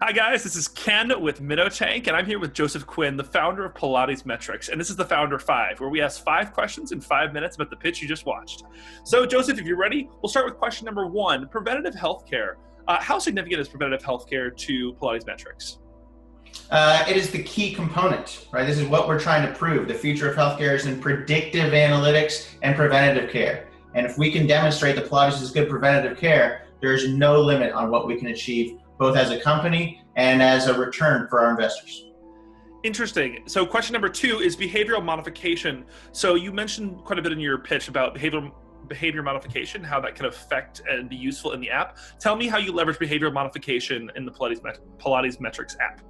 Hi guys, this is Ken with MinnoTank, and I'm here with Joseph Quinn, the founder of PilatesMetrics, and this is the Founder 5, where we ask 5 questions in 5 minutes about the pitch you just watched. So Joseph, if you're ready, we'll start with question number 1, preventative healthcare. How significant is preventative healthcare to PilatesMetrics? It is the key component, right? This is what we're trying to prove. The future of healthcare is in predictive analytics and preventative care. And if we can demonstrate that Pilates is good preventative care, there's no limit on what we can achieve, both as a company and as a return for our investors. Interesting. So question number 2 is behavioral modification. So you mentioned quite a bit in your pitch about behavior modification, how that can affect and be useful in the app. Tell me how you leverage behavioral modification in the PilatesMetrics app.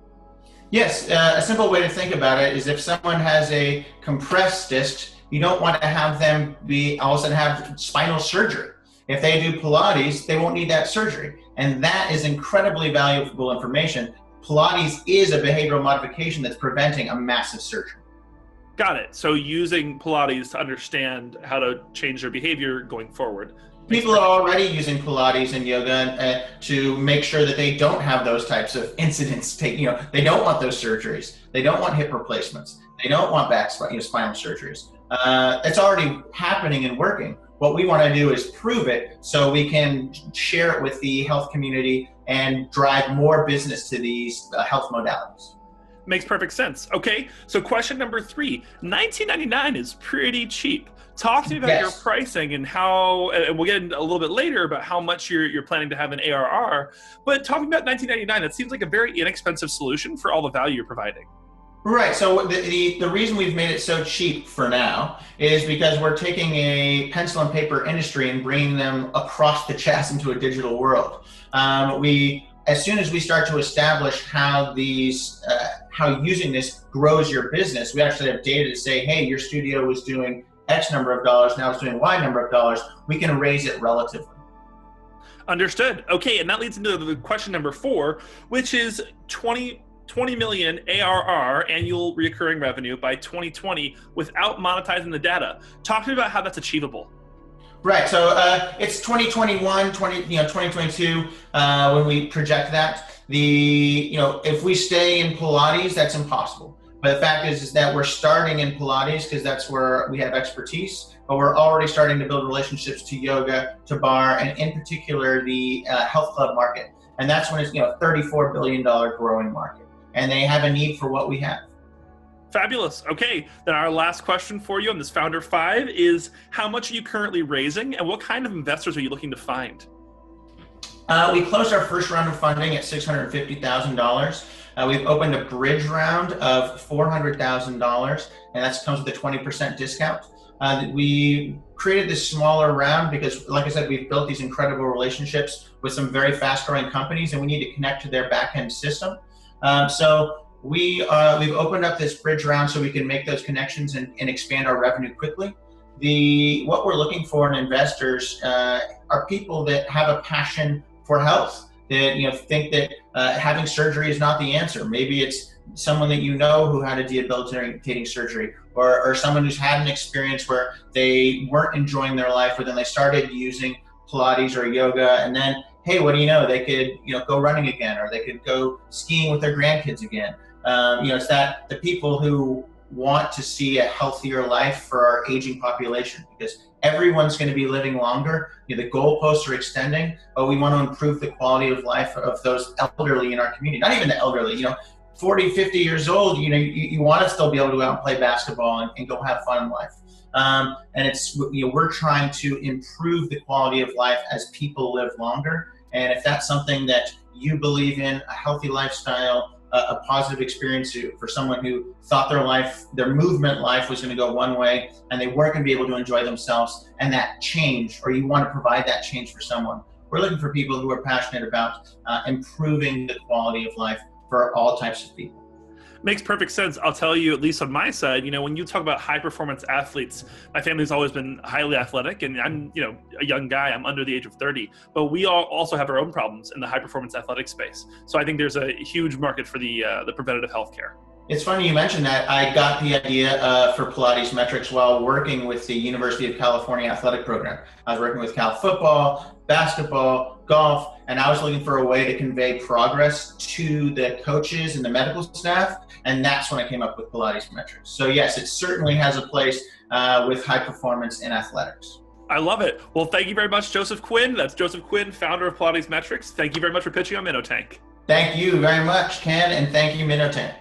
Yes, a simple way to think about it is if someone has a compressed disc, you don't want to have them all of a sudden have spinal surgery. If they do Pilates, they won't need that surgery. And that is incredibly valuable information. Pilates is a behavioral modification that's preventing a massive surgery. Got it. So using Pilates to understand how to change their behavior going forward. People are already using Pilates and yoga to make sure that they don't have those types of incidents. They don't want those surgeries. They don't want hip replacements. They don't want spinal surgeries. It's already happening and working. What we want to do is prove it so we can share it with the health community and drive more business to these health modalities. Makes perfect sense. Okay, so question number 3, $19.99 is pretty cheap. Talk to me about your pricing and how, and we'll get in a little bit later about how much you're planning to have in ARR, but talking about $19.99, that seems like a very inexpensive solution for all the value you're providing. Right, so the reason we've made it so cheap for now is because we're taking a pencil and paper industry and bringing them across the chasm to a digital world. As soon as we start to establish how using this grows your business, we actually have data to say, hey, your studio was doing X number of dollars, now it's doing Y number of dollars, we can raise it relatively. Understood. Okay, and that leads into the question number 4, which is 20 million ARR, annual recurring revenue, by 2020 without monetizing the data. Talk to me about how that's achievable. Right, so it's 2021, 2022 when we project that. If we stay in Pilates, that's impossible. But the fact is that we're starting in Pilates because that's where we have expertise, but we're already starting to build relationships to yoga, to bar, and in particular the health club market. And that's when it's $34 billion growing market. And they have a need for what we have. Fabulous. Okay, then our last question for you on this Founder 5 is, how much are you currently raising and what kind of investors are you looking to find? We closed our first round of funding at $650,000. We've opened a bridge round of $400,000, and that comes with a 20% discount. We created this smaller round because, like I said, we've built these incredible relationships with some very fast-growing companies, and we need to connect to their back-end system. So we've opened up this bridge round so we can make those connections and expand our revenue quickly. What we're looking for in investors are people that have a passion for health, that think that having surgery is not the answer. Maybe it's someone that who had a debilitating surgery, or someone who's had an experience where they weren't enjoying their life, or then they started using Pilates or yoga, and then, hey, what do you know? They could go running again, or they could go skiing with their grandkids again. It's that the people who want to see a healthier life for our aging population, because everyone's going to be living longer. The goalposts are extending, but we want to improve the quality of life of those elderly in our community. Not even the elderly, 40, 50 years old, you want to still be able to go out and play basketball and go have fun in life. And we're trying to improve the quality of life as people live longer. And if that's something that you believe in, a healthy lifestyle, a positive experience for someone who thought their movement life was going to go one way and they weren't going to be able to enjoy themselves, and that change, or you want to provide that change for someone, we're looking for people who are passionate about improving the quality of life for all types of people. Makes perfect sense. I'll tell you, at least on my side, when you talk about high performance athletes, my family's always been highly athletic, and I'm, a young guy, I'm under the age of 30, but we all also have our own problems in the high performance athletic space. So I think there's a huge market for the preventative healthcare. It's funny you mentioned that. I got the idea for PilatesMetrics while working with the University of California athletic program. I was working with Cal football, basketball, golf, and I was looking for a way to convey progress to the coaches and the medical staff, and that's when I came up with PilatesMetrics. So yes, it certainly has a place with high performance in athletics. I love it. Well, thank you very much, Joseph Quinn. That's Joseph Quinn, founder of PilatesMetrics. Thank you very much for pitching on MinnoTank. Thank you very much, Ken, and thank you, MinnoTank.